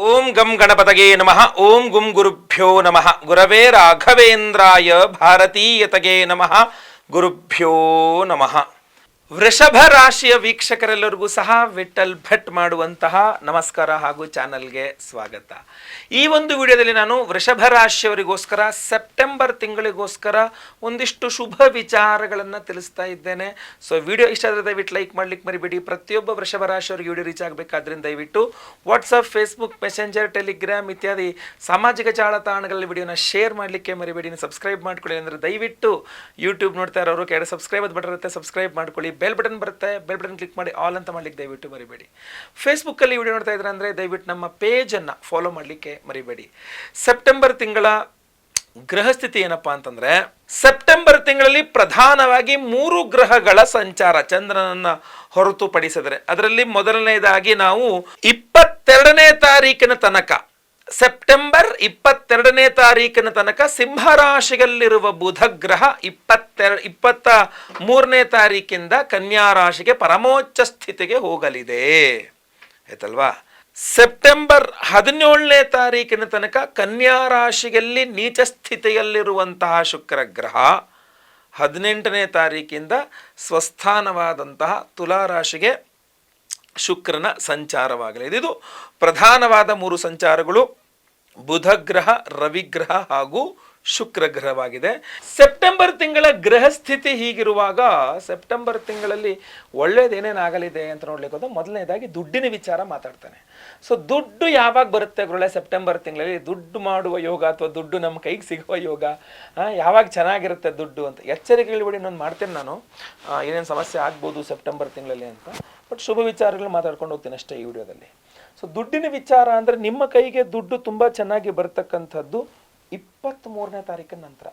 ಓಂ ಗಂ ಗಣಪತಗೆ ನಮಃ. ಓಂ ಗುಂ ಗುರುಭ್ಯೋ ನಮಃ. ಗುರವೇ ರಾಘವೇಂದ್ರಾಯ ಭಾರತೀಯತಗೆ ನಮಃ. ಗುರುಭ್ಯೋ ನಮಃ. ವೃಷಭ ರಾಶಿಯ ವೀಕ್ಷಕರೆಲ್ಲರಿಗೂ ಸಹ ವಿಠಲ್ ಭಟ್ ಮಾಡುವಂತಹ ನಮಸ್ಕಾರ ಹಾಗೂ ಚಾನಲ್ಗೆ ಸ್ವಾಗತ. ಈ ಒಂದು ವಿಡಿಯೋದಲ್ಲಿ ನಾನು ವೃಷಭ ರಾಶಿಯವರಿಗೋಸ್ಕರ ಸೆಪ್ಟೆಂಬರ್ ತಿಂಗಳಿಗೋಸ್ಕರ ಒಂದಿಷ್ಟು ಶುಭ ವಿಚಾರಗಳನ್ನು ತಿಳಿಸ್ತಾ ಇದ್ದೇನೆ. ಸೊ ವಿಡಿಯೋ ಇಷ್ಟ ಆದರೆ ದಯವಿಟ್ಟು ಲೈಕ್ ಮಾಡ್ಲಿಕ್ಕೆ ಮರಿಬೇಡಿ. ಪ್ರತಿಯೊಬ್ಬ ವೃಷಭ ರಾಶಿಯವರಿಗೆ ವಿಡಿಯೋ ರೀಚ್ ಆಗಬೇಕಾದ್ರಿಂದ ದಯವಿಟ್ಟು ವಾಟ್ಸಪ್, ಫೇಸ್ಬುಕ್, ಮೆಸೆಂಜರ್, ಟೆಲಿಗ್ರಾಮ್ ಇತ್ಯಾದಿ ಸಾಮಾಜಿಕ ಜಾಲತಾಣಗಳಲ್ಲಿ ವಿಡಿಯೋನ ಶೇರ್ ಮಾಡಲಿಕ್ಕೆ ಮರಿಬೇಡಿ. ಸಬ್ಸ್ಕ್ರೈಬ್ ಮಾಡ್ಕೊಳ್ಳಿ. ಅಂದರೆ ದಯವಿಟ್ಟು ಯೂಟ್ಯೂಬ್ ನೋಡ್ತಾ ಇರೋರು ಕೆಳಗೆ ಸಬ್ಸ್ಕ್ರೈಬ್ ಅದು ಬಟನ್ ಇರುತ್ತೆ, ಸಬ್ಸ್ಕ್ರೈಬ್ ಮಾಡ್ಕೊಳ್ಳಿ. ಬೆಲ್ ಬಟನ್ ಬರುತ್ತೆ, ಬೆಲ್ ಬಟನ್ ಕ್ಲಿಕ್ ಮಾಡಿ ಆಲ್ ಅಂತ ಮಾಡ್ಲಿಕ್ಕೆ ದಯವಿಟ್ಟು ಮರಿಬೇಡಿ. ಫೇಸ್ಬುಕ್ಕಲ್ಲಿ ವಿಡಿಯೋ ನೋಡ್ತಾ ಇದ್ರೆ ಅಂದರೆ ದಯವಿಟ್ಟು ನಮ್ಮ ಪೇಜನ್ನು ಫಾಲೋ ಮಾಡಲಿಕ್ಕೆ ಮರಿಬೇಡಿ. ಸೆಪ್ಟೆಂಬರ್ ತಿಂಗಳ ಗ್ರಹಸ್ಥಿತಿ ಏನಪ್ಪಾ ಅಂತಂದ್ರೆ, ಸೆಪ್ಟೆಂಬರ್ ತಿಂಗಳಲ್ಲಿ ಪ್ರಧಾನವಾಗಿ 3 ಗ್ರಹಗಳ ಸಂಚಾರ ಚಂದ್ರನನ್ನ ಹೊರತುಪಡಿಸಿದರೆ, ಅದರಲ್ಲಿ ಮೊದಲನೇದಾಗಿ ನಾವು 22ನೇ ತಾರೀಕಿನ ತನಕ, ಸೆಪ್ಟೆಂಬರ್ 22ನೇ ತಾರೀಕಿನ ತನಕ ಸಿಂಹರಾಶಿಯಲ್ಲಿರುವ ಬುಧ ಗ್ರಹ 23ನೇ ತಾರೀಕಿಂದ ಕನ್ಯಾ ರಾಶಿಗೆ ಪರಮೋಚ್ಚ ಸ್ಥಿತಿಗೆ ಹೋಗಲಿದೆ. ಆಯ್ತಲ್ವಾ? ಸೆಪ್ಟೆಂಬರ್ 17ನೇ ತಾರೀಕಿನ ತನಕ ಕನ್ಯಾ ರಾಶಿಯಲ್ಲಿ ನೀಚ ಸ್ಥಿತಿಯಲ್ಲಿರುವಂತಹ ಶುಕ್ರ ಗ್ರಹ 18ನೇ ತಾರೀಕಿಂದ ಸ್ವಸ್ಥಾನವಾದಂತಹ ತುಲಾ ರಾಶಿಗೆ ಶುಕ್ರನ ಸಂಚಾರವಾಗಲಿದೆ. ಇದು ಪ್ರಧಾನವಾದ 3 ಸಂಚಾರಗಳು: ಬುಧ ಗ್ರಹ, ರವಿಗ್ರಹ ಹಾಗೂ ಶುಕ್ರ ಗ್ರಹವಾಗಿದೆ. ಸೆಪ್ಟೆಂಬರ್ ತಿಂಗಳ ಗ್ರಹ ಸ್ಥಿತಿ ಹೀಗಿರುವಾಗ ಸೆಪ್ಟೆಂಬರ್ ತಿಂಗಳಲ್ಲಿ ಒಳ್ಳೇದೇನೇನಾಗಲಿದೆ ಅಂತ ನೋಡ್ಲಿಕ್ಕೆ ಹೋದ ಮೊದಲನೇದಾಗಿ ದುಡ್ಡಿನ ವಿಚಾರ ಮಾತಾಡ್ತಾನೆ. ಸೊ ದುಡ್ಡು ಯಾವಾಗ ಬರುತ್ತೆ ಗುರುಳೆ? ಸೆಪ್ಟೆಂಬರ್ ತಿಂಗಳಲ್ಲಿ ದುಡ್ಡು ಮಾಡುವ ಯೋಗ ಅಥವಾ ದುಡ್ಡು ನಮ್ಮ ಕೈಗೆ ಸಿಗುವ ಯೋಗ ಯಾವಾಗ ಚೆನ್ನಾಗಿರುತ್ತೆ ದುಡ್ಡು ಅಂತ ಎಚ್ಚರಿಕೆಗಳು ಬಿಡಿ. ಇನ್ನೊಂದು ಮಾಡ್ತೇನೆ ನಾನು, ಏನೇನು ಸಮಸ್ಯೆ ಆಗ್ಬೋದು ಸೆಪ್ಟೆಂಬರ್ ತಿಂಗಳಲ್ಲಿ ಅಂತ. ಬಟ್ ಶುಭ ವಿಚಾರಗಳು ಮಾತಾಡ್ಕೊಂಡು ಹೋಗ್ತೀನಿ ಅಷ್ಟೇ ಈ ವಿಡಿಯೋದಲ್ಲಿ. ಸೊ ದುಡ್ಡಿನ ವಿಚಾರ ಅಂದರೆ ನಿಮ್ಮ ಕೈಗೆ ದುಡ್ಡು ತುಂಬ ಚೆನ್ನಾಗಿ ಬರ್ತಕ್ಕಂಥದ್ದು 23ನೇ ತಾರೀಕಿನ ನಂತರ.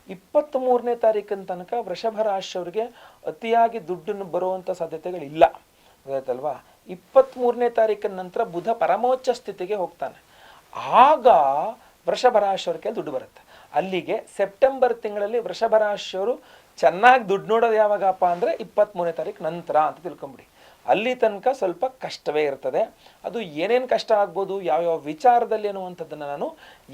23ನೇ ತಾರೀಕಿನ ತನಕ ವೃಷಭ ರಾಶಿಯವರಿಗೆ ಅತಿಯಾಗಿ ದುಡ್ಡನ್ನು ಬರುವಂಥ ಸಾಧ್ಯತೆಗಳಿಲ್ಲ, ಗೊತ್ತಾಯ್ತಲ್ವಾ? 23ನೇ ತಾರೀಕಿನ ನಂತರ ಬುಧ ಪರಮೋಚ್ಚ ಸ್ಥಿತಿಗೆ ಹೋಗ್ತಾನೆ. ಆಗ ವೃಷಭ ರಾಶಿಯವರಿಗೆ ದುಡ್ಡು ಬರುತ್ತೆ. ಅಲ್ಲಿಗೆ ಸೆಪ್ಟೆಂಬರ್ ತಿಂಗಳಲ್ಲಿ ವೃಷಭ ರಾಶಿಯವರು ಚೆನ್ನಾಗಿ ದುಡ್ಡು ನೋಡೋದು ಯಾವಾಗಪ್ಪ ಅಂದರೆ 23ನೇ ತಾರೀಕು ನಂತರ ಅಂತ ತಿಳ್ಕೊಂಬಿಡಿ. ಅಲ್ಲಿ ತನಕ ಸ್ವಲ್ಪ ಕಷ್ಟವೇ ಇರ್ತದೆ. ಅದು ಏನೇನು ಕಷ್ಟ ಆಗ್ಬೋದು, ಯಾವ್ಯಾವ ವಿಚಾರದಲ್ಲಿ ಅನ್ನುವಂಥದ್ದನ್ನು ನಾನು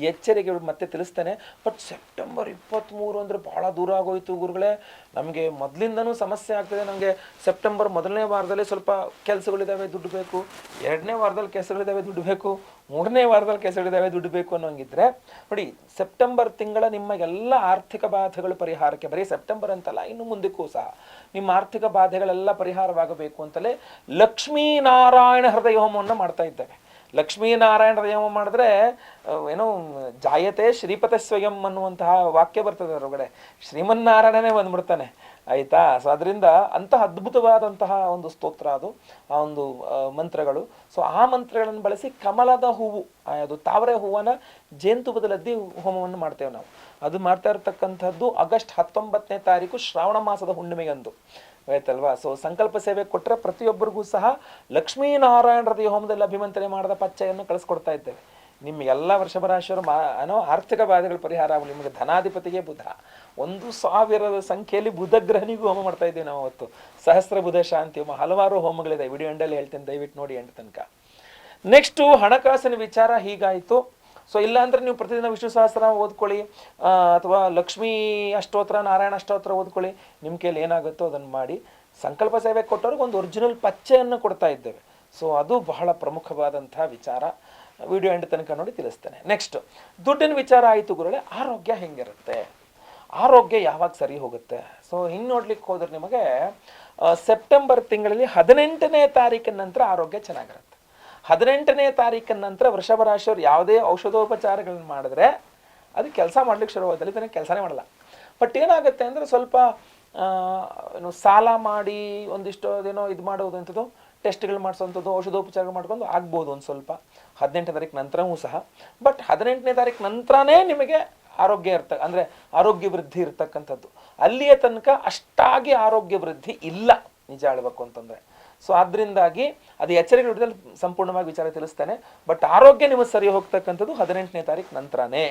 ಎಚ್ಚರಿಕೆ ಮತ್ತೆ ತಿಳಿಸ್ತೇನೆ. ಬಟ್ ಸೆಪ್ಟೆಂಬರ್ 23 ಅಂದರೆ ಭಾಳ ದೂರ ಆಗೋಯ್ತು ಗುರುಗಳೇ, ನಮಗೆ ಮೊದಲಿಂದನೂ ಸಮಸ್ಯೆ ಆಗ್ತದೆ. ನಮಗೆ ಸೆಪ್ಟೆಂಬರ್ ಮೊದಲನೇ ವಾರದಲ್ಲಿ ಸ್ವಲ್ಪ ಕೆಲಸಗಳಿದ್ದಾವೆ, ದುಡ್ಡು ಬೇಕು. 2ನೇ ವಾರದಲ್ಲಿ ಕೆಲಸಗಳಿದ್ದಾವೆ, ದುಡ್ಡು ಬೇಕು. 3ನೇ ವಾರದಲ್ಲಿ ಕೆಲಸಗಳಿದ್ದಾವೆ, ದುಡ್ಡು ಬೇಕು ಅನ್ನೋಂಗಿದ್ರೆ ನೋಡಿ, ಸೆಪ್ಟೆಂಬರ್ ತಿಂಗಳ ನಿಮ್ಮ ಎಲ್ಲ ಆರ್ಥಿಕ ಬಾಧೆಗಳು ಪರಿಹಾರಕ್ಕೆ, ಬರೀ ಸೆಪ್ಟೆಂಬರ್ ಅಂತಲ್ಲ ಇನ್ನು ಮುಂದಕ್ಕೂ ಸಹ ನಿಮ್ಮ ಆರ್ಥಿಕ ಬಾಧೆಗಳೆಲ್ಲ ಪರಿಹಾರವಾಗಬೇಕು ಅಂತಲೇ ಲಕ್ಷ್ಮೀನಾರಾಯಣ ಹೃದಯ ಹೋಮವನ್ನು ಮಾಡ್ತಾ ಇದ್ದೇವೆ. ಲಕ್ಷ್ಮೀನಾರಾಯಣ ಹೃದಯ ಹೋಮ ಮಾಡಿದ್ರೆ ಏನೋ ಜಾಯತೆ ಶ್ರೀಪತಿ ಸ್ವಯಂ ಅನ್ನುವಂತಹ ವಾಕ್ಯ ಬರ್ತದೆ ಹೊರಗಡೆ. ಶ್ರೀಮನ್ನಾರಾಯಣನೇ ಬಂದ್ಬಿಡ್ತಾನೆ, ಆಯಿತಾ? ಸೊ ಅದರಿಂದ ಅಂತಹ ಅದ್ಭುತವಾದಂತಹ ಒಂದು ಸ್ತೋತ್ರ ಅದು, ಆ ಒಂದು ಮಂತ್ರಗಳು. ಸೊ ಆ ಮಂತ್ರಗಳನ್ನು ಬಳಸಿ ಕಮಲದ ಹೂವು, ಅದು ತಾವರೆ ಹೂವನ್ನ ಜೇನುತುಪ್ಪದಲ್ಲದ್ದಿ ಹೋಮವನ್ನು ಮಾಡ್ತೇವೆ ನಾವು. ಅದು ಮಾಡ್ತಾ ಇರತಕ್ಕಂಥದ್ದು ಆಗಸ್ಟ್ 19ನೇ ತಾರೀಕು ಶ್ರಾವಣ ಮಾಸದ ಹುಣ್ಣಿಮೆಗಂದು, ಆಯ್ತಲ್ವಾ? ಸೊ ಸಂಕಲ್ಪ ಸೇವೆ ಕೊಟ್ಟರೆ ಪ್ರತಿಯೊಬ್ಬರಿಗೂ ಸಹ ಲಕ್ಷ್ಮೀನಾರಾಯಣ ಹೃದಯ ಹೋಮದಲ್ಲಿ ಅಭಿಮಂತ್ರಣೆ ಮಾಡಿದ ಪಚ್ಚೆಯನ್ನು ಕಳಿಸ್ಕೊಡ್ತಾ ಇದ್ದೇವೆ. ನಿಮ್ಮ ಎಲ್ಲ ವೃಷಭ ರಾಶಿಯವರು ಆರ್ಥಿಕ ಬಾಧೆಗಳ ಪರಿಹಾರ ಆಗಲಿ. ನಿಮಗೆ ಧನಾಧಿಪತಿಗೆ ಬುಧ 1000 ಸಂಖ್ಯೆಯಲ್ಲಿ ಬುಧ ಗ್ರಹನಿಗೂ ಹೋಮ ಮಾಡ್ತಾ ಇದ್ದೀವಿ ನಾವು ಅವತ್ತು. ಸಹಸ್ರ ಬುಧ ಶಾಂತಿ ಹೋಮ, ಹಲವಾರು ಹೋಮಗಳಿದೆ, ವಿಡಿಯೋ ಎಂಡಲ್ಲಿ ಹೇಳ್ತೇನೆ, ದಯವಿಟ್ಟು ನೋಡಿ ಎಂಡ್ ತನಕ. ನೆಕ್ಸ್ಟು ಹಣಕಾಸಿನ ವಿಚಾರ ಹೀಗಾಯಿತು. ಸೊ ಇಲ್ಲ ಅಂದರೆ ನೀವು ಪ್ರತಿದಿನ ವಿಷ್ಣು ಸಹಸ್ರ ಓದ್ಕೊಳ್ಳಿ, ಅಥವಾ ಲಕ್ಷ್ಮೀ ಅಷ್ಟೋತ್ರ, ನಾರಾಯಣ ಅಷ್ಟೋತ್ರ ಓದ್ಕೊಳ್ಳಿ. ನಿಮ್ಮ ಕೈಯಲ್ಲಿ ಏನಾಗುತ್ತೋ ಅದನ್ನು ಮಾಡಿ. ಸಂಕಲ್ಪ ಸೇವೆ ಕೊಟ್ಟವ್ರಿಗೆ ಒಂದು ಒರಿಜಿನಲ್ ಪಚ್ಚೆಯನ್ನು ಕೊಡ್ತಾ ಇದ್ದೇವೆ. ಸೊ ಅದು ಬಹಳ ಪ್ರಮುಖವಾದಂತಹ ವಿಚಾರ. ವಿಡಿಯೋ ಎಂಡ್ ತನಕ ನೋಡಿ ತಿಳಿಸ್ತೇನೆ. ನೆಕ್ಸ್ಟ್ ದುಡ್ಡಿನ ವಿಚಾರ ಆಯಿತು ಗುರುಗಳೇ. ಆರೋಗ್ಯ ಹೆಂಗಿರುತ್ತೆ, ಆರೋಗ್ಯ ಯಾವಾಗ ಸರಿ ಹೋಗುತ್ತೆ? ಸೊ ಹಿಂಗೆ ನೋಡ್ಲಿಕ್ಕೆ ಹೋದ್ರೆ ನಿಮಗೆ ಸೆಪ್ಟೆಂಬರ್ ತಿಂಗಳಲ್ಲಿ 18ನೇ ತಾರೀಕಿನ ನಂತರ ಆರೋಗ್ಯ ಚೆನ್ನಾಗಿರುತ್ತೆ. 18ನೇ ತಾರೀಕಿನ ನಂತರ ವೃಷಭ ರಾಶಿಯವರು ಯಾವುದೇ ಔಷಧೋಪಚಾರಗಳನ್ನು ಮಾಡಿದ್ರೆ ಅದು ಕೆಲಸ ಮಾಡ್ಲಿಕ್ಕೆ ಶುರುವಾದಲ್ಲಿ ತನಕ ಕೆಲಸನೇ ಮಾಡಲ್ಲ. ಬಟ್ ಏನಾಗುತ್ತೆ ಅಂದರೆ ಸ್ವಲ್ಪ ಸಾಲ ಮಾಡಿ ಒಂದಿಷ್ಟು ಅದೇನೋ ಇದು ಮಾಡೋದು ಅಂಥದ್ದು, ಟೆಸ್ಟ್ಗಳು ಮಾಡಿಸೋವಂಥದ್ದು, ಔಷಧೋಪಚಾರಗಳು ಮಾಡ್ಕೊಂಡು ಆಗ್ಬೋದು ಒಂದು ಸ್ವಲ್ಪ 18ನೇ ತಾರೀಕು ನಂತರವೂ ಸಹ. ಬಟ್ 18ನೇ ತಾರೀಕು ನಂತರನೇ ನಿಮಗೆ ಆರೋಗ್ಯ ಅಂದರೆ ಆರೋಗ್ಯ ವೃದ್ಧಿ ಇರ್ತಕ್ಕಂಥದ್ದು. ಅಲ್ಲಿಯ ತನಕ ಅಷ್ಟಾಗಿ ಆರೋಗ್ಯ ವೃದ್ಧಿ ಇಲ್ಲ ನಿಜ ಹೇಳಬೇಕು ಅಂತಂದರೆ. ಸೊ ಆದ್ದರಿಂದಾಗಿ ಅದು ಎಚ್ಚರಿಕೆ ಹಿಡಿದಲ್ಲಿ ಸಂಪೂರ್ಣವಾಗಿ ವಿಚಾರ ತಿಳಿಸ್ತೇನೆ. ಬಟ್ ಆರೋಗ್ಯ ನಿಮಗೆ ಸರಿ ಹೋಗ್ತಕ್ಕಂಥದ್ದು 18ನೇ ತಾರೀಕು ನಂತರನೇ.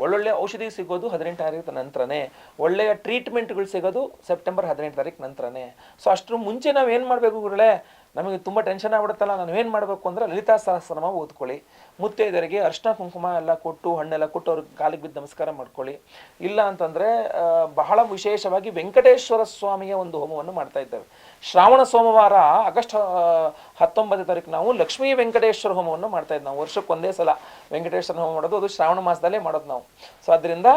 ಒಳ್ಳೊಳ್ಳೆ ಔಷಧಿ ಸಿಗೋದು 18ನೇ ತಾರೀಕು ನಂತರನೇ. ಒಳ್ಳೆಯ ಟ್ರೀಟ್ಮೆಂಟ್ಗಳು ಸಿಗೋದು ಸೆಪ್ಟೆಂಬರ್ 18ನೇ ತಾರೀಕು ನಂತರನೇ. ಸೊ ಅಷ್ಟರ ಮುಂಚೆ ನಾವು ಏನು ಮಾಡಬೇಕು ಗುರುಗಳೇ? ನಮಗೆ ತುಂಬ ಟೆನ್ಷನ್ ಆಗ್ಬಿಡುತ್ತಲ್ಲ, ನಾನು ಏನು ಮಾಡಬೇಕು ಅಂದರೆ ಲಲಿತಾ ಸಹಸ್ರನಾಮ ಓದ್ಕೊಳ್ಳಿ. ಮುತ್ತೈದರಿಗೆ ಅರ್ಶಿನ ಕುಂಕುಮ ಎಲ್ಲ ಕೊಟ್ಟು ಹಣ್ಣೆಲ್ಲ ಕೊಟ್ಟು ಅವ್ರಿಗೆ ಕಾಲಿಗೆ ಬಿದ್ದು ನಮಸ್ಕಾರ ಮಾಡ್ಕೊಳ್ಳಿ. ಇಲ್ಲ ಅಂತಂದರೆ ಬಹಳ ವಿಶೇಷವಾಗಿ ವೆಂಕಟೇಶ್ವರ ಸ್ವಾಮಿಯ ಒಂದು ಹೋಮವನ್ನು ಮಾಡ್ತಾ ಇದ್ದೇವೆ. ಶ್ರಾವಣ ಸೋಮವಾರ ಆಗಸ್ಟ್ 19 ತಾರೀಕು ನಾವು ಲಕ್ಷ್ಮೀ ವೆಂಕಟೇಶ್ವರ ಹೋಮವನ್ನು ಮಾಡ್ತಾ ಇದ್ವಿ. ನಾವು ವರ್ಷಕ್ಕೊಂದೇ ಸಲ ವೆಂಕಟೇಶ್ವರ ಹೋಮ ಮಾಡೋದು, ಅದು ಶ್ರಾವಣ ಮಾಸದಲ್ಲೇ ಮಾಡೋದು ನಾವು. ಸೊ ಅದರಿಂದ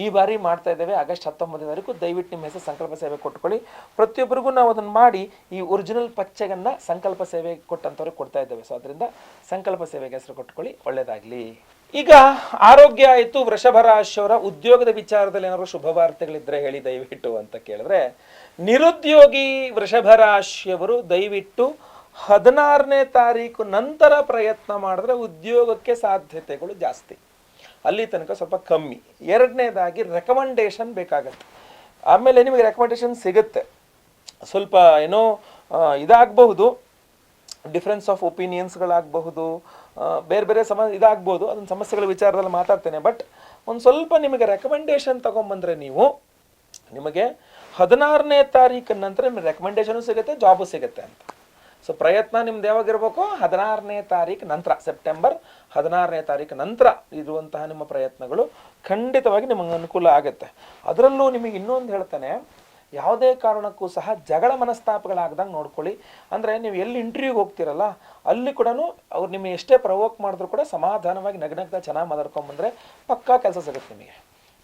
ಈ ಬಾರಿ ಮಾಡ್ತಾ ಇದ್ದೇವೆ ಆಗಸ್ಟ್ 19 ತಾರೀಕು. ದಯವಿಟ್ಟು ನಿಮ್ಮ ಹೆಸರು ಸಂಕಲ್ಪ ಸೇವೆ ಕೊಟ್ಕೊಳ್ಳಿ. ಪ್ರತಿಯೊಬ್ಬರಿಗೂ ನಾವು ಅದನ್ನು ಮಾಡಿ ಈ ಒರಿಜಿನಲ್ ಪಚ್ಚೆಗನ್ನು ಸಂಕಲ್ಪ ಸೇವೆ ಕೊಟ್ಟಂಥವ್ರಿಗೆ ಕೊಡ್ತಾ ಇದ್ದೇವೆ. ಸೊ ಅದರಿಂದ ಸಂಕಲ್ಪ ಸೇವೆಗೆ ಹೆಸರು ಕೊಟ್ಕೊಳ್ಳಿ, ಒಳ್ಳೆಯದಾಗಲಿ. ಈಗ ಆರೋಗ್ಯ ಆಯಿತು. ವೃಷಭ ರಾಶಿಯವರ ಉದ್ಯೋಗದ ವಿಚಾರದಲ್ಲಿ ಏನಾದ್ರು ಶುಭ ವಾರ್ತೆಗಳಿದ್ರೆ ಹೇಳಿ ದಯವಿಟ್ಟು ಅಂತ ಕೇಳಿದ್ರೆ, ನಿರುದ್ಯೋಗಿ ವೃಷಭ ರಾಶಿಯವರು ದಯವಿಟ್ಟು 16ನೇ ತಾರೀಕು ನಂತರ ಪ್ರಯತ್ನ ಮಾಡಿದ್ರೆ ಉದ್ಯೋಗಕ್ಕೆ ಸಾಧ್ಯತೆಗಳು ಜಾಸ್ತಿ, ಅಲ್ಲಿ ತನಕ ಸ್ವಲ್ಪ ಕಮ್ಮಿ. ಎರಡನೇದಾಗಿ ರೆಕಮೆಂಡೇಶನ್ ಬೇಕಾಗತ್ತೆ. ಆಮೇಲೆ ನಿಮಗೆ ರೆಕಮೆಂಡೇಶನ್ ಸಿಗುತ್ತೆ, ಸ್ವಲ್ಪ ಏನೋ ಇದಾಗಬಹುದು, ಡಿಫ್ರೆನ್ಸ್ ಆಫ್ ಒಪಿನಿಯನ್ಸ್ಗಳಾಗಬಹುದು, ಬೇರೆ ಬೇರೆ ಇದಾಗ್ಬೋದು, ಅದನ್ನ ಸಮಸ್ಯೆಗಳ ವಿಚಾರದಲ್ಲಿ ಮಾತಾಡ್ತೇನೆ. ಬಟ್ ಒಂದು ಸ್ವಲ್ಪ ನಿಮಗೆ ರೆಕಮೆಂಡೇಶನ್ ತಗೊಂಬಂದರೆ ನೀವು, ನಿಮಗೆ 16ನೇ ತಾರೀಕು ನಂತರ ನಿಮಗೆ ರೆಕಮೆಂಡೇಶನು ಸಿಗುತ್ತೆ, ಜಾಬು ಸಿಗುತ್ತೆ ಅಂತ. ಸೊ ಪ್ರಯತ್ನ ನಿಮ್ದು ಯಾವಾಗಿರ್ಬೇಕು? 16ನೇ ತಾರೀಕು ನಂತರ, ಸೆಪ್ಟೆಂಬರ್ 16ನೇ ತಾರೀಕು ನಂತರ ಇರುವಂತಹ ನಿಮ್ಮ ಪ್ರಯತ್ನಗಳು ಖಂಡಿತವಾಗಿ ನಿಮಗೆ ಅನುಕೂಲ ಆಗುತ್ತೆ. ಅದರಲ್ಲೂ ನಿಮಗೆ ಇನ್ನೊಂದು ಹೇಳ್ತಾನೆ, ಯಾವುದೇ ಕಾರಣಕ್ಕೂ ಸಹ ಜಗಳ ಮನಸ್ತಾಪಗಳಾಗ್ದಂಗೆ ನೋಡ್ಕೊಳ್ಳಿ. ಅಂದರೆ ನೀವು ಎಲ್ಲಿ ಇಂಟರ್ವ್ಯೂಗೆ ಹೋಗ್ತಿರಲ್ಲ ಅಲ್ಲಿ ಕೂಡ ಅವ್ರು ನಿಮಗೆ ಎಷ್ಟೇ ಪ್ರವೋಕ್ ಮಾಡಿದ್ರು ಕೂಡ ಸಮಾಧಾನವಾಗಿ ನಗ್ನಗ್ತಾ ಚೆನ್ನಾಗಿ ಮಾತಾಡ್ಕೊಂಬಂದರೆ ಪಕ್ಕಾ ಕೆಲಸ ಸಿಗುತ್ತೆ ನಿಮಗೆ,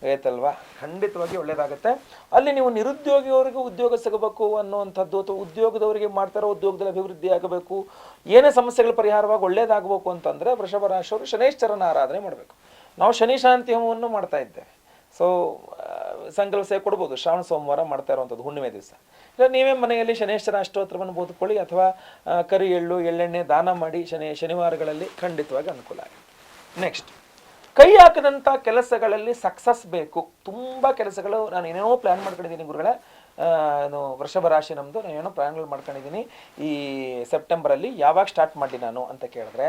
ಆಯ್ತಲ್ವಾ? ಖಂಡಿತವಾಗಿ ಒಳ್ಳೆಯದಾಗುತ್ತೆ. ಅಲ್ಲಿ ನೀವು ನಿರುದ್ಯೋಗಿಯವರಿಗೂ ಉದ್ಯೋಗ ಸಿಗಬೇಕು ಅನ್ನುವಂಥದ್ದು, ಅಥವಾ ಉದ್ಯೋಗದವರಿಗೆ ಮಾಡ್ತಾರೋ ಉದ್ಯೋಗದಲ್ಲಿ ಅಭಿವೃದ್ಧಿ ಆಗಬೇಕು, ಏನೇ ಸಮಸ್ಯೆಗಳ ಪರಿಹಾರವಾಗಿ ಒಳ್ಳೇದಾಗಬೇಕು ಅಂತಂದರೆ ವೃಷಭ ರಾಶಿಯವರು ಶನೈಶ್ಚರನ ಆರಾಧನೆ ಮಾಡಬೇಕು. ನಾವು ಶನಿ ಶಾಂತಿ ಹೋಮವನ್ನು ಮಾಡ್ತಾ ಇದ್ದೇವೆ. ಸೊ ಸಂಕಲ್ಪ ಸೇವೆ ಕೊಡ್ಬೋದು, ಶ್ರಾವಣ ಸೋಮವಾರ ಮಾಡ್ತಾ ಇರುವಂಥದ್ದು ಹುಣ್ಣಿಮೆ ದಿವಸ. ಇಲ್ಲ ನೀವೇ ಮನೆಯಲ್ಲಿ ಶನೇಶ್ವರ ಅಷ್ಟೋತ್ತರವನ್ನು ಓದ್ಕೊಳ್ಳಿ, ಅಥವಾ ಕರಿ ಎಳ್ಳು ಎಳ್ಳೆಣ್ಣೆ ದಾನ ಮಾಡಿ ಶನಿವಾರಗಳಲ್ಲಿ ಖಂಡಿತವಾಗಿ ಅನುಕೂಲ ಆಗುತ್ತೆ. ನೆಕ್ಸ್ಟ್, ಕೈ ಹಾಕದಂಥ ಕೆಲಸಗಳಲ್ಲಿ ಸಕ್ಸಸ್ ಬೇಕು. ತುಂಬ ಕೆಲಸಗಳು ನಾನು ಏನೇನೋ ಪ್ಲ್ಯಾನ್ ಮಾಡ್ಕೊಂಡಿದ್ದೀನಿ ಗುರುಗಳೇ, ವೃಷಭ ರಾಶಿ ನಮ್ಮದು, ನಾನು ಏನೋ ಪ್ಲ್ಯಾನ್ಗಳು ಮಾಡ್ಕೊಂಡಿದ್ದೀನಿ ಈ ಸೆಪ್ಟೆಂಬರಲ್ಲಿ, ಯಾವಾಗ ಸ್ಟಾರ್ಟ್ ಮಾಡಿ ನಾನು ಅಂತ ಕೇಳಿದ್ರೆ,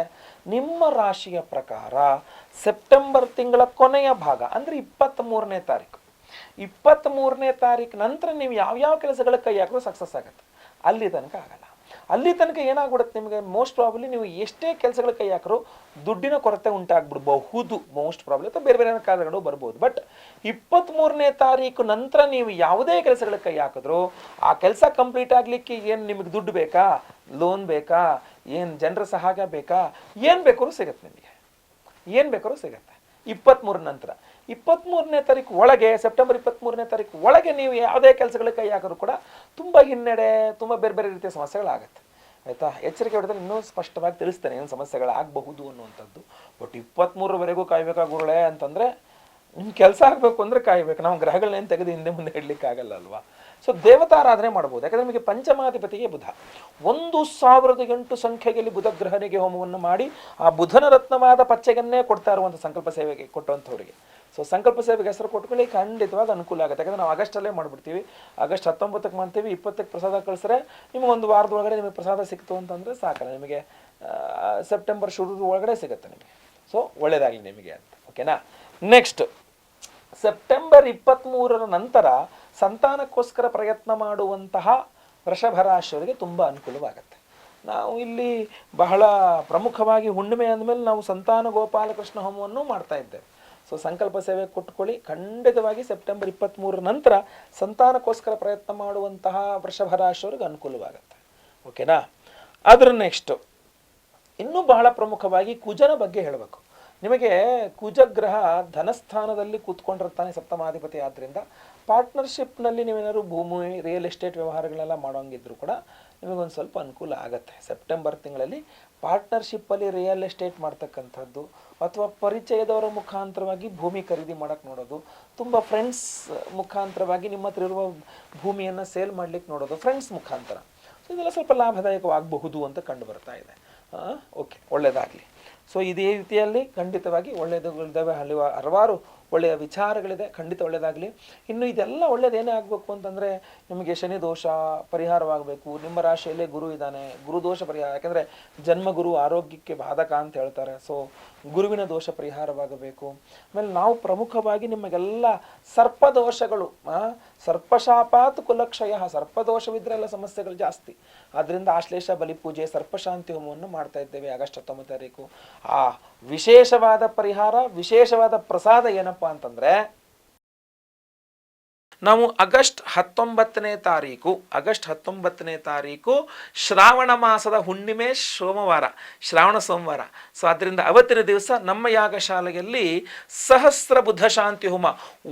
ನಿಮ್ಮ ರಾಶಿಯ ಪ್ರಕಾರ ಸೆಪ್ಟೆಂಬರ್ ತಿಂಗಳ ಕೊನೆಯ ಭಾಗ ಅಂದರೆ 23ನೇ ತಾರೀಕು, 23ನೇ ತಾರೀಕು ನಂತರ ನೀವು ಯಾವ್ಯಾವ ಕೆಲಸಗಳ ಕೈ ಹಾಕಿದ್ರು ಸಕ್ಸಸ್ ಆಗುತ್ತೆ. ಅಲ್ಲಿ ತನಕ ಆಗಲ್ಲ. ಅಲ್ಲಿ ತನಕ ಏನಾಗ್ಬಿಡುತ್ತೆ ನಿಮಗೆ, ಮೋಸ್ಟ್ ಪ್ರಾಬ್ಲಿ ನೀವು ಎಷ್ಟೇ ಕೆಲಸಗಳ ಕೈ ಹಾಕಿದ್ರು ದುಡ್ಡಿನ ಕೊರತೆ ಉಂಟಾಗ್ಬಿಡ್ಬಹುದು, ಮೋಸ್ಟ್ ಪ್ರಾಬ್ಲಿ, ಅಥವಾ ಬೇರೆ ಬೇರೆ ಕಾರಣಗಳು ಬರ್ಬೋದು. ಬಟ್ 23ನೇ ತಾರೀಕು ನಂತರ ನೀವು ಯಾವುದೇ ಕೆಲಸಗಳ ಕೈ ಹಾಕಿದ್ರು ಆ ಕೆಲಸ ಕಂಪ್ಲೀಟ್ ಆಗಲಿಕ್ಕೆ ಏನು ನಿಮಗೆ ದುಡ್ಡು ಬೇಕಾ, ಲೋನ್ ಬೇಕಾ, ಏನು ಜನರ ಸಹಾಯ ಬೇಕಾ, ಏನು ಬೇಕಾದ್ರೂ ಸಿಗುತ್ತೆ ನಿಮಗೆ, ಏನು ಬೇಕಾದ್ರೂ ಸಿಗುತ್ತೆ 23 ನಂತರ. 23ನೇ ತಾರೀಕು ಒಳಗೆ, ಸೆಪ್ಟೆಂಬರ್ 23ನೇ ತಾರೀಕು ಒಳಗೆ ನೀವು ಯಾವುದೇ ಕೆಲಸಗಳ ಕೈ ಹಾಕಿದ್ರು ಕೂಡ ತುಂಬ ಹಿನ್ನಡೆ, ತುಂಬ ಬೇರೆ ಬೇರೆ ರೀತಿಯ ಸಮಸ್ಯೆಗಳಾಗುತ್ತೆ. ಆಯಿತಾ? ಎಚ್ಚರಿಕೆ ಹೊಡೆದ್ರೆ ಇನ್ನೂ ಸ್ಪಷ್ಟವಾಗಿ ತಿಳಿಸ್ತೇನೆ ಏನು ಸಮಸ್ಯೆಗಳಾಗಬಹುದು ಅನ್ನುವಂಥದ್ದು. ಬಟ್ 23ರವರೆಗೂ ಕಾಯ್ಬೇಕಾಗುಗಳೇ ಅಂತಂದರೆ ನಿಮ್ಮ ಕೆಲಸ ಆಗಬೇಕು ಅಂದರೆ ಕಾಯಬೇಕು. ನಾವು ಗ್ರಹಗಳನ್ನೇನು ತೆಗೆದು ಹಿಂದೆ ಮುಂದೆ ಇಡಲಿಕ್ಕಾಗಲ್ಲ ಅಲ್ವಾ? ಸೊ ದೇವತಾರಾಧನೆ ಮಾಡ್ಬೋದು. ಯಾಕಂದರೆ ನಮಗೆ ಪಂಚಮಾಧಿಪತಿಗೆ ಬುಧ, 1008 ಸಂಖ್ಯೆಯಲ್ಲಿ ಬುಧ ಗ್ರಹನಿಗೆ ಹೋಮವನ್ನು ಮಾಡಿ ಆ ಬುಧನ ರತ್ನವಾದ ಪಚ್ಚೆಗನ್ನೇ ಕೊಡ್ತಾ ಇರುವಂಥ ಸಂಕಲ್ಪ ಸೇವೆಗೆ ಕೊಟ್ಟುವಂಥವ್ರಿಗೆ. ಸೊ ಸಂಕಲ್ಪ ಸೇವೆಗೆ ಹೆಸರು ಕೊಟ್ಕೊಳ್ಳಿ, ಖಂಡಿತವಾಗಿ ಅನುಕೂಲ ಆಗುತ್ತೆ. ಯಾಕಂದರೆ ನಾವು ಆಗಸ್ಟಲ್ಲೇ ಮಾಡಿಬಿಡ್ತೀವಿ, ಆಗಸ್ಟ್ 19ಕ್ಕೆ ಮಾಡ್ತೀವಿ, 20ಕ್ಕೆ ಪ್ರಸಾದ ಕಳಿಸ್ರೆ ನಿಮಗೆ ಒಂದು ವಾರದೊಳಗಡೆ ನಿಮಗೆ ಪ್ರಸಾದ ಸಿಕ್ತು ಅಂತಂದರೆ ಸಾಕಲ್ಲ, ನಿಮಗೆ ಸೆಪ್ಟೆಂಬರ್ ಶುರು ಒಳಗಡೆ ಸಿಗುತ್ತೆ ನಿಮಗೆ. ಸೊ ಒಳ್ಳೆಯದಾಗಲಿ ನಿಮಗೆ ಅಂತ, ಓಕೆನಾ? ನೆಕ್ಸ್ಟ್, ಸೆಪ್ಟೆಂಬರ್ 23ರ ನಂತರ ಸಂತಾನಕ್ಕೋಸ್ಕರ ಪ್ರಯತ್ನ ಮಾಡುವಂತಹ ವೃಷಭ ರಾಶಿಯವರಿಗೆ ತುಂಬ ಅನುಕೂಲವಾಗುತ್ತೆ. ನಾವು ಇಲ್ಲಿ ಬಹಳ ಪ್ರಮುಖವಾಗಿ ಹುಣ್ಣಿಮೆ ಅಂದಮೇಲೆ ನಾವು ಸಂತಾನ ಗೋಪಾಲಕೃಷ್ಣ ಹೋಮವನ್ನು ಮಾಡ್ತಾ ಇದ್ದೇವೆ. ಸೊ ಸಂಕಲ್ಪ ಸೇವೆ ಕೊಟ್ಕೊಳ್ಳಿ, ಖಂಡಿತವಾಗಿ ಸೆಪ್ಟೆಂಬರ್ 23ರ ನಂತರ ಸಂತಾನಕ್ಕೋಸ್ಕರ ಪ್ರಯತ್ನ ಮಾಡುವಂತಹ ವೃಷಭ ರಾಶಿಯವರಿಗೆ ಅನುಕೂಲವಾಗುತ್ತೆ, ಓಕೆನಾ? ಅದರ ನೆಕ್ಸ್ಟು ಇನ್ನೂ ಬಹಳ ಪ್ರಮುಖವಾಗಿ ಕುಜನ ಬಗ್ಗೆ ಹೇಳಬೇಕು. ನಿಮಗೆ ಕುಜಗ್ರಹ ಧನಸ್ಥಾನದಲ್ಲಿ ಕೂತ್ಕೊಂಡಿರ್ತಾನೆ, ಸಪ್ತಮಾಧಿಪತಿ. ಆದ್ದರಿಂದ ಪಾರ್ಟ್ನರ್ಶಿಪ್ನಲ್ಲಿ ನೀವೇನಾದ್ರು ಭೂಮಿ, ರಿಯಲ್ ಎಸ್ಟೇಟ್ ವ್ಯವಹಾರಗಳೆಲ್ಲ ಮಾಡೋಂಗಿದ್ರು ಕೂಡ ನಿಮಗೊಂದು ಸ್ವಲ್ಪ ಅನುಕೂಲ ಆಗುತ್ತೆ. ಸೆಪ್ಟೆಂಬರ್ ತಿಂಗಳಲ್ಲಿ ಪಾರ್ಟ್ನರ್ಶಿಪ್ಪಲ್ಲಿ ರಿಯಲ್ ಎಸ್ಟೇಟ್ ಮಾಡ್ತಕ್ಕಂಥದ್ದು, ಅಥವಾ ಪರಿಚಯದವರ ಮುಖಾಂತರವಾಗಿ ಭೂಮಿ ಖರೀದಿ ಮಾಡೋಕ್ಕೆ ನೋಡೋದು, ತುಂಬ ಫ್ರೆಂಡ್ಸ್ ಮುಖಾಂತರವಾಗಿ ನಿಮ್ಮ ಹತ್ರ ಇರುವ ಭೂಮಿಯನ್ನು ಸೇಲ್ ಮಾಡ್ಲಿಕ್ಕೆ ನೋಡೋದು, ಫ್ರೆಂಡ್ಸ್ ಮುಖಾಂತರ. ಸೊ ಇದೆಲ್ಲ ಸ್ವಲ್ಪ ಲಾಭದಾಯಕವಾಗಬಹುದು ಅಂತ ಕಂಡು ಬರ್ತಾ ಇದೆ. ಓಕೆ, ಒಳ್ಳೆಯದಾಗಲಿ. ಸೊ ಇದೇ ರೀತಿಯಲ್ಲಿ ಖಂಡಿತವಾಗಿ ಒಳ್ಳೆಯದುಗಳಿದ್ದಾವೆ. ಹಲವಾರು ಒಳ್ಳೆಯ ವಿಚಾರಗಳಿದೆ, ಖಂಡಿತ ಒಳ್ಳೆಯದಾಗಲಿ. ಇನ್ನು ಇದೆಲ್ಲ ಒಳ್ಳೇದೇನೇ ಆಗಬೇಕು ಅಂತಂದರೆ ನಿಮಗೆ ಶನಿ ದೋಷ ಪರಿಹಾರವಾಗಬೇಕು. ನಿಮ್ಮ ರಾಶಿಯಲ್ಲೇ ಗುರು ಇದ್ದಾನೆ, ಗುರುದೋಷ ಪರಿಹಾರ, ಯಾಕೆಂದರೆ ಜನ್ಮಗುರು ಆರೋಗ್ಯಕ್ಕೆ ಬಾಧಕ ಅಂತ ಹೇಳ್ತಾರೆ. ಸೊ ಗುರುವಿನ ದೋಷ ಪರಿಹಾರವಾಗಬೇಕು. ಆಮೇಲೆ ನಾವು ಪ್ರಮುಖವಾಗಿ ನಿಮಗೆಲ್ಲ ಸರ್ಪದೋಷಗಳು, ಸರ್ಪಶಾಪಾತ್ ಕುಲಕ್ಷಯ, ಸರ್ಪದೋಷವಿದ್ರೆ ಎಲ್ಲ ಸಮಸ್ಯೆಗಳು ಜಾಸ್ತಿ. ಆದ್ದರಿಂದ ಆಶ್ಲೇಷ ಬಲಿಪೂಜೆ ಸರ್ಪಶಾಂತಿ ಹೋಮವನ್ನು ಮಾಡ್ತಾ ಇದ್ದೇವೆ ಆಗಸ್ಟ್ 19 ತಾರೀಕು. ಆ ವಿಶೇಷವಾದ ಪರಿಹಾರ, ವಿಶೇಷವಾದ ಪ್ರಸಾದ ಏನಪ್ಪಾ ಅಂತಂದ್ರೆ, ನಾವು ಆಗಸ್ಟ್ 19ನೇ ತಾರೀಕು ಶ್ರಾವಣ ಮಾಸದ ಹುಣ್ಣಿಮೆ ಸೋಮವಾರ, ಶ್ರಾವಣ ಸೋಮವಾರ. ಸೊ ಆದ್ದರಿಂದ ಅವತ್ತಿನ ದಿವಸ ನಮ್ಮ ಯಾಗಶಾಲೆಯಲ್ಲಿ ಸಹಸ್ರ ಬುಧ ಶಾಂತಿ ಹೋಮ,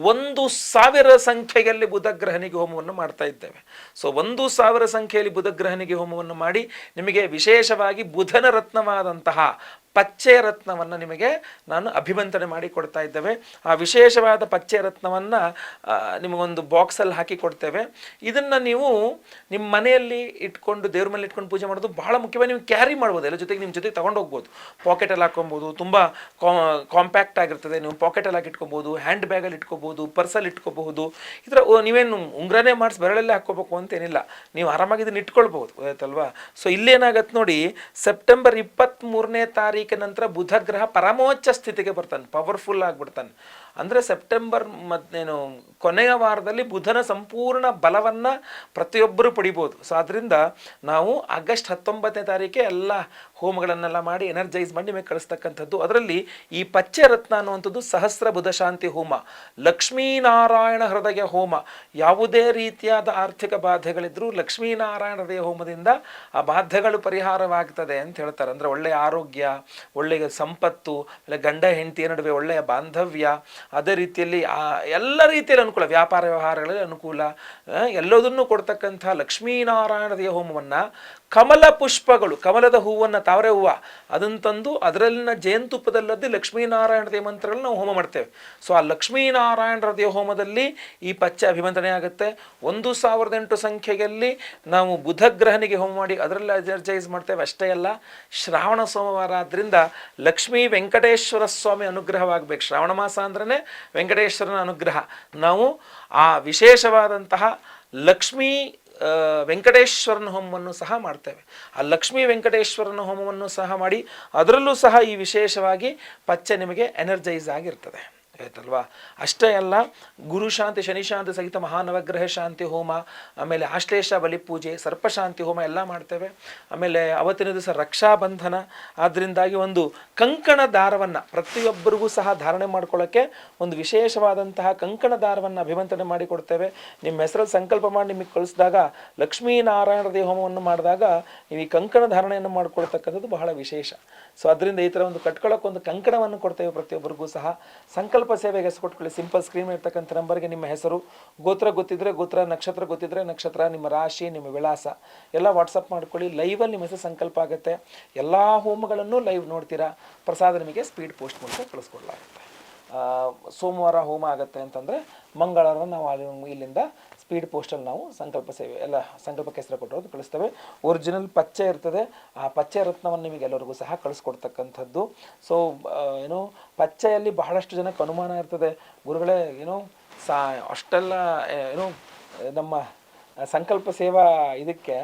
1000 ಸಂಖ್ಯೆಯಲ್ಲಿ ಬುಧಗ್ರಹನಿಗೆ ಹೋಮವನ್ನು ಮಾಡ್ತಾ ಇದ್ದೇವೆ. ಸೊ 1000 ಸಂಖ್ಯೆಯಲ್ಲಿ ಬುಧಗ್ರಹನಿಗೆ ಹೋಮವನ್ನು ಮಾಡಿ ನಿಮಗೆ ವಿಶೇಷವಾಗಿ ಬುಧನ ರತ್ನವಾದಂತಹ ಪಚ್ಚೆ ರತ್ನವನ್ನು ನಿಮಗೆ ನಾನು ಅಭಿಮಂತ್ರಣೆ ಮಾಡಿ ಕೊಡ್ತಾ ಇದ್ದೇವೆ. ಆ ವಿಶೇಷವಾದ ಪಚ್ಚೆ ರತ್ನವನ್ನು ನಿಮಗೊಂದು ಬಾಕ್ಸಲ್ಲಿ ಹಾಕಿ ಕೊಡ್ತೇವೆ. ಇದನ್ನು ನೀವು ನಿಮ್ಮ ಮನೆಯಲ್ಲಿ ಇಟ್ಕೊಂಡು, ದೇವ್ರ ಮೇಲೆ ಇಟ್ಕೊಂಡು ಪೂಜೆ ಮಾಡೋದು ಬಹಳ ಮುಖ್ಯವಾಗಿ. ನೀವು ಕ್ಯಾರಿ ಮಾಡ್ಬೋದು, ಎಲ್ಲ ಜೊತೆಗೆ ನಿಮ್ಮ ಜೊತೆಗೆ ತೊಗೊಂಡು ಹೋಗ್ಬೋದು. ಪಾಕೆಟಲ್ಲಿ ಹಾಕ್ಕೊಬೋದು, ತುಂಬ ಕಾಂಪ್ಯಾಕ್ಟ್ ಆಗಿರ್ತದೆ. ನೀವು ಪಾಕೆಟಲ್ಲಿ ಹಾಕಿ ಇಟ್ಕೊಬೋದು, ಹ್ಯಾಂಡ್ ಬ್ಯಾಗಲ್ಲಿ ಇಟ್ಕೋಬೋದು, ಪರ್ಸಲ್ಲಿ ಇಟ್ಕೋಬಹುದು. ಇದರ ನೀವೇನು ಉಂಗ್ರನೇ ಮಾಡಿಸಿ ಬೆರಳಲ್ಲೇ ಹಾಕ್ಕೋಬೇಕು ಅಂತೇನಿಲ್ಲ, ನೀವು ಆರಾಮಾಗಿ ಇದನ್ನು ಇಟ್ಕೊಳ್ಬೋದು, ಆಯ್ತಲ್ವಾ. ಸೊ ಇಲ್ಲೇನಾಗತ್ತೆ ನೋಡಿ, ಸೆಪ್ಟೆಂಬರ್ 23ನೇ ತಾರೀಕು ನಂತರ ಬುಧ ಗ್ರಹ ಪರಮೋಚ್ಚ ಸ್ಥಿತಿಗೆ ಬರ್ತಾನೆ, ಪವರ್ಫುಲ್ ಆಗಿಬಿಡ್ತಾನೆ. ಅಂದರೆ ಸೆಪ್ಟೆಂಬರ್ ಕೊನೆಯ ವಾರದಲ್ಲಿ ಬುಧನ ಸಂಪೂರ್ಣ ಬಲವನ್ನು ಪ್ರತಿಯೊಬ್ಬರು ಪಡಿಬೋದು. ಸೊ ಅದರಿಂದ ನಾವು ಆಗಸ್ಟ್ 19ನೇ ತಾರೀಕೆ ಎಲ್ಲ ಹೋಮಗಳನ್ನೆಲ್ಲ ಮಾಡಿ ಎನರ್ಜೈಸ್ ಮಾಡಿ ನಿಮಗೆ ಕಳಿಸ್ತಕ್ಕಂಥದ್ದು. ಅದರಲ್ಲಿ ಈ ಪಚ್ಚೆ ರತ್ನ ಅನ್ನುವಂಥದ್ದು ಸಹಸ್ರ ಬುಧ ಶಾಂತಿ ಹೋಮ, ಲಕ್ಷ್ಮೀನಾರಾಯಣ ಹೃದಯ ಹೋಮ. ಯಾವುದೇ ರೀತಿಯಾದ ಆರ್ಥಿಕ ಬಾಧೆಗಳಿದ್ರೂ ಲಕ್ಷ್ಮೀನಾರಾಯಣ ಹೃದಯ ಹೋಮದಿಂದ ಆ ಬಾಧೆಗಳು ಪರಿಹಾರವಾಗ್ತದೆ ಅಂತ ಹೇಳ್ತಾರೆ. ಅಂದರೆ ಒಳ್ಳೆಯ ಆರೋಗ್ಯ, ಒಳ್ಳೆಯ ಸಂಪತ್ತು, ಗಂಡ ಹೆಂಡತಿಯ ನಡುವೆ ಒಳ್ಳೆಯ ಬಾಂಧವ್ಯ, ಅದೇ ರೀತಿಯಲ್ಲಿ ಎಲ್ಲ ರೀತಿಯಲ್ಲಿ ಅನುಕೂಲ, ವ್ಯಾಪಾರ ವ್ಯವಹಾರಗಳಲ್ಲಿ ಅನುಕೂಲ, ಎಲ್ಲದನ್ನು ಕೊಡ್ತಕ್ಕಂಥ ಲಕ್ಷ್ಮೀನಾರಾಯಣ ಹೃದಯ ಹೋಮವನ್ನು ಕಮಲ ಪುಷ್ಪಗಳು, ಕಮಲದ ಹೂವನ್ನು, ತಾವರೆ ಹೂವು ಅದನ್ನು ತಂದು ಅದರಲ್ಲಿನ ಜೇನುತುಪ್ಪದಲ್ಲದ್ದು ಲಕ್ಷ್ಮೀನಾರಾಯಣ ಹೃದಯ ಮಂತ್ರಗಳನ್ನ ನಾವು ಹೋಮ ಮಾಡ್ತೇವೆ. ಸೊ ಆ ಲಕ್ಷ್ಮೀನಾರಾಯಣ ಹೃದಯ ಹೋಮದಲ್ಲಿ ಈ ಪಚ್ಚೆ ಅಭಿಮಂತ್ರಣೆ ಆಗುತ್ತೆ. 1008 ಸಂಖ್ಯೆಯಲ್ಲಿ ನಾವು ಬುಧಗ್ರಹನಿಗೆ ಹೋಮ ಮಾಡಿ ಅದರಲ್ಲಿ ಎನರ್ಜೈಸ್ ಮಾಡ್ತೇವೆ. ಅಷ್ಟೇ ಅಲ್ಲ, ಶ್ರಾವಣ ಸೋಮವಾರ ಆದ್ದರಿಂದ ಲಕ್ಷ್ಮೀ ವೆಂಕಟೇಶ್ವರ ಸ್ವಾಮಿ ಅನುಗ್ರಹವಾಗಬೇಕು. ಶ್ರಾವಣ ಮಾಸ ಅಂದ್ರೆ ವೆಂಕಟೇಶ್ವರನ ಅನುಗ್ರಹ. ನಾವು ಆ ವಿಶೇಷವಾದಂತಹ ಲಕ್ಷ್ಮೀ ವೆಂಕಟೇಶ್ವರನ ಹೋಮವನ್ನು ಸಹ ಮಾಡ್ತೇವೆ. ಆ ಲಕ್ಷ್ಮೀ ವೆಂಕಟೇಶ್ವರನ ಹೋಮವನ್ನು ಸಹ ಮಾಡಿ ಅದರಲ್ಲೂ ಸಹ ಈ ವಿಶೇಷವಾಗಿ ಪಚ್ಚೆ ನಿಮಗೆ ಎನರ್ಜೈಸ್ ಆಗಿರ್ತದೆ, ಆಯ್ತಲ್ವಾ. ಅಷ್ಟೇ ಅಲ್ಲ, ಗುರು ಶಾಂತಿ, ಶನಿ ಶಾಂತಿ ಸಹಿತ ಮಹಾನವಗ್ರಹ ಶಾಂತಿ ಹೋಮ, ಆಮೇಲೆ ಆಶ್ಲೇಷ ಬಲಿಪೂಜೆ, ಸರ್ಪಶಾಂತಿ ಹೋಮ ಎಲ್ಲ ಮಾಡ್ತೇವೆ. ಆಮೇಲೆ ಅವತ್ತಿನ ದಿವಸ ರಕ್ಷಾಬಂಧನ, ಆದ್ದರಿಂದಾಗಿ ಒಂದು ಕಂಕಣ ದಾರವನ್ನು ಪ್ರತಿಯೊಬ್ಬರಿಗೂ ಸಹ ಧಾರಣೆ ಮಾಡ್ಕೊಳ್ಳೋಕ್ಕೆ ಒಂದು ವಿಶೇಷವಾದಂತಹ ಕಂಕಣ ದಾರವನ್ನು ಅಭಿಮಂತ್ರಣೆ ಮಾಡಿಕೊಡ್ತೇವೆ. ನಿಮ್ಮ ಹೆಸರಲ್ಲಿ ಸಂಕಲ್ಪ ಮಾಡಿ ನಿಮಗೆ ಕಳಿಸಿದಾಗ, ಲಕ್ಷ್ಮೀನಾರಾಯಣ ಹೃದಯ ಹೋಮವನ್ನು ಮಾಡಿದಾಗ ನೀವು ಈ ಕಂಕಣ ಧಾರಣೆಯನ್ನು ಮಾಡ್ಕೊಳ್ತಕ್ಕಂಥದ್ದು ಬಹಳ ವಿಶೇಷ. ಸೊ ಅದರಿಂದ ಈ ಥರ ಒಂದು ಕಟ್ಕೊಳ್ಳೋಕೆ ಒಂದು ಕಂಕಣವನ್ನು ಕೊಡ್ತೇವೆ ಪ್ರತಿಯೊಬ್ಬರಿಗೂ ಸಹ. ಸಂಕಲ್ಪ ಸೇವೆಗೆ ಹೆಸರು ಕೊಟ್ಕೊಳ್ಳಿ. ಸಿಂಪಲ್ ಸ್ಕ್ರೀನ್ ಇರ್ತಕ್ಕಂಥ ನಂಬರ್ಗೆ ನಿಮ್ಮ ಹೆಸರು, ಗೋತ್ರ ಗೊತ್ತಿದ್ರೆ ಗೋತ್ರ, ನಕ್ಷತ್ರ ಗೊತ್ತಿದ್ರೆ ನಕ್ಷತ್ರ, ನಿಮ್ಮ ರಾಶಿ, ನಿಮ್ಮ ವಿಳಾಸ ಎಲ್ಲ ವಾಟ್ಸಪ್ ಮಾಡ್ಕೊಳ್ಳಿ. ಲೈವಲ್ಲಿ ನಿಮ್ಮ ಹೆಸರು ಸಂಕಲ್ಪ ಆಗುತ್ತೆ. ಎಲ್ಲ ಹೋಮಗಳನ್ನು ಲೈವ್ ನೋಡ್ತೀರಾ. ಪ್ರಸಾದ ನಿಮಗೆ ಸ್ಪೀಡ್ ಪೋಸ್ಟ್ ಮೂಲಕ ಕಳಿಸ್ಕೊಡ್ಲಾಗುತ್ತೆ. ಸೋಮವಾರ ಹೋಮ ಆಗುತ್ತೆ ಅಂತಂದರೆ ಮಂಗಳವಾರ ನಾವು ಇಲ್ಲಿಂದ ಸ್ಪೀಡ್ ಪೋಸ್ಟಲ್ಲಿ ನಾವು ಸಂಕಲ್ಪ ಸೇವೆ ಎಲ್ಲ ಸಂಕಲ್ಪಕ್ಕೆ ಹೆಸರು ಕೊಟ್ಟರೋದು ಕಳಿಸ್ತೇವೆ. ಒರಿಜಿನಲ್ ಪಚ್ಚೆ ಇರ್ತದೆ, ಆ ಪಚ್ಚೆ ರತ್ನವನ್ನು ನಿಮಗೆ ಎಲ್ಲರಿಗೂ ಸಹ ಕಳಿಸ್ಕೊಡ್ತಕ್ಕಂಥದ್ದು. ಸೊ ಪಚ್ಚೆಯಲ್ಲಿ ಬಹಳಷ್ಟು ಜನಕ್ಕೆ ಅನುಮಾನ ಇರ್ತದೆ, ಗುರುಗಳೇ ಅಷ್ಟೆಲ್ಲ ನಮ್ಮ ಸಂಕಲ್ಪ ಸೇವಾ ಇದಕ್ಕೆ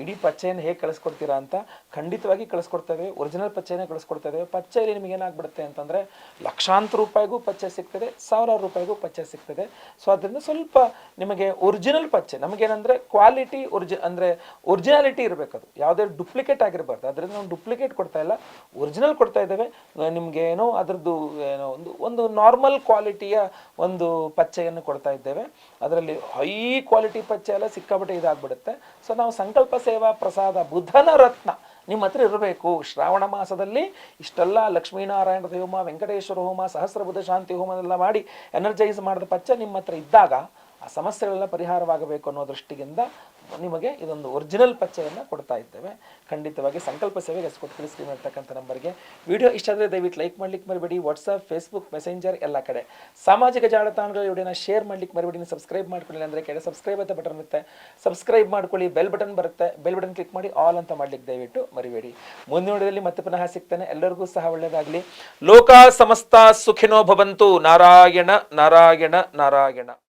ಇಡೀ ಪಚ್ಚೆಯನ್ನು ಹೇಗೆ ಕಳಿಸ್ಕೊಡ್ತೀರಾ ಅಂತ. ಖಂಡಿತವಾಗಿ ಕಳಿಸ್ಕೊಡ್ತೇವೆ. ಒರಿಜಿನಲ್ ಪಚ್ಚೆನೇ ಕಳಿಸ್ಕೊಡ್ತೇವೆ. ಪಚ್ಚೆಯಲ್ಲಿ ನಿಮಗೆ ಏನಾಗ್ಬಿಡುತ್ತೆ ಅಂತಂದರೆ ಲಕ್ಷಾಂತರ ರೂಪಾಯಿಗೂ ಪಚ್ಚೆ ಸಿಗ್ತದೆ, ಸಾವಿರಾರು ರೂಪಾಯಿಗೂ ಪಚ್ಚೆ ಸಿಗ್ತದೆ. ಸೊ ಅದರಿಂದ ಸ್ವಲ್ಪ ನಿಮಗೆ ಒರಿಜಿನಲ್ ಪಚ್ಚೆ, ನಮಗೇನಂದರೆ ಕ್ವಾಲಿಟಿ ಅಂದರೆ ಒರಿಜಿನಾಲಿಟಿ ಇರಬೇಕು, ಅದು ಯಾವುದೇ ಡುಪ್ಲಿಕೇಟ್ ಆಗಿರಬಾರ್ದು. ಅದರಿಂದ ನಾವು ಡುಪ್ಲಿಕೇಟ್ ಕೊಡ್ತಾ ಇಲ್ಲ, ಒರಿಜಿನಲ್ ಕೊಡ್ತಾ ಇದ್ದೇವೆ. ನಿಮಗೆ ಅದರದ್ದು ಒಂದು ನಾರ್ಮಲ್ ಕ್ವಾಲಿಟಿಯ ಒಂದು ಪಚ್ಚೆಯನ್ನು ಕೊಡ್ತಾ ಇದ್ದೇವೆ. ಅದರಲ್ಲಿ ಹೈ ಕ್ವಾಲಿಟಿ ಪಚ್ಚೆ ಎಲ್ಲ ಸಿಕ್ಕಾಪಟ್ಟೆ ಇದಾಗ್ಬಿಡುತ್ತೆ. ಸೊ ನಾವು ಸಂಕಲ್ಪ ಸೇವಾ ಪ್ರಸಾದ ಬುಧನ ರತ್ನ ನಿಮ್ಮ ಹತ್ರ ಇರಬೇಕು. ಶ್ರಾವಣ ಮಾಸದಲ್ಲಿ ಇಷ್ಟೆಲ್ಲ ಲಕ್ಷ್ಮೀನಾರಾಯಣ ಹೋಮ, ವೆಂಕಟೇಶ್ವರ ಹೋಮ, ಸಹಸ್ರ ಬುಧ ಶಾಂತಿ ಹೋಮನೆಲ್ಲ ಮಾಡಿ ಎನರ್ಜೈಸ್ ಮಾಡಿದ ಪಚ್ಚ ನಿಮ್ಮ ಹತ್ರ ಇದ್ದಾಗ ಆ ಸಮಸ್ಯೆಗಳೆಲ್ಲ ಪರಿಹಾರವಾಗಬೇಕು ಅನ್ನೋ ದೃಷ್ಟಿಯಿಂದ ನಿಮಗೆ ಇದೊಂದು ಒರಿಜಿನಲ್ ಪಚ್ಚೆಯನ್ನು ಕೊಡ್ತಾ ಇದ್ದೇವೆ. ಖಂಡಿತವಾಗಿ ಸಂಕಲ್ಪ ಸೇವೆಗೆ ಎಸ್ಕೊಟ್ಟು ಸ್ಕ್ರೀನ್ ಇರ್ತಕ್ಕಂಥ ನಂಬರ್ಗೆ. ವಿಡಿಯೋ ಇಷ್ಟ ಆದರೆ ದಯವಿಟ್ಟು ಲೈಕ್ ಮಾಡ್ಲಿಕ್ಕೆ ಮರಿಬೇಡಿ. ವಾಟ್ಸಪ್, ಫೇಸ್ಬುಕ್, ಮೆಸೆಂಜರ್ ಎಲ್ಲ ಕಡೆ ಸಾಮಾಜಿಕ ಜಾಲತಾಣಗಳ ವಿಡಿಯೋನ ಶೇರ್ ಮಾಡ್ಲಿಕ್ಕೆ ಮರಿಬೇಡಿ. ಸಬ್ಸ್ಕ್ರೈಬ್ ಮಾಡ್ಕೊಳ್ಳಿ ಅಂದರೆ ಕೆಳಗೆ ಸಬ್ಸ್ಕ್ರೈಬ್ ಅಂತ ಬಟನ್ ಇರುತ್ತೆ, ಸಬ್ಸ್ಕ್ರೈಬ್ ಮಾಡ್ಕೊಳ್ಳಿ. ಬೆಲ್ ಬಟನ್ ಬರುತ್ತೆ, ಬೆಲ್ ಬಟನ್ ಕ್ಲಿಕ್ ಮಾಡಿ ಆಲ್ ಅಂತ ಮಾಡ್ಲಿಕ್ಕೆ ದಯವಿಟ್ಟು ಮರಿಬೇಡಿ. ಮುಂದಿನ ವಿಡಿಯೋದಲ್ಲಿ ಮತ್ತೆ ಪುನಃ ಸಿಗ್ತಾನೆ. ಎಲ್ಲರಿಗೂ ಸಹ ಒಳ್ಳೆಯದಾಗಲಿ. ಲೋಕ ಸಮಸ್ತ ಸುಖಿನೋ ಭವಂತು. ನಾರಾಯಣ ನಾರಾಯಣ ನಾರಾಯಣ.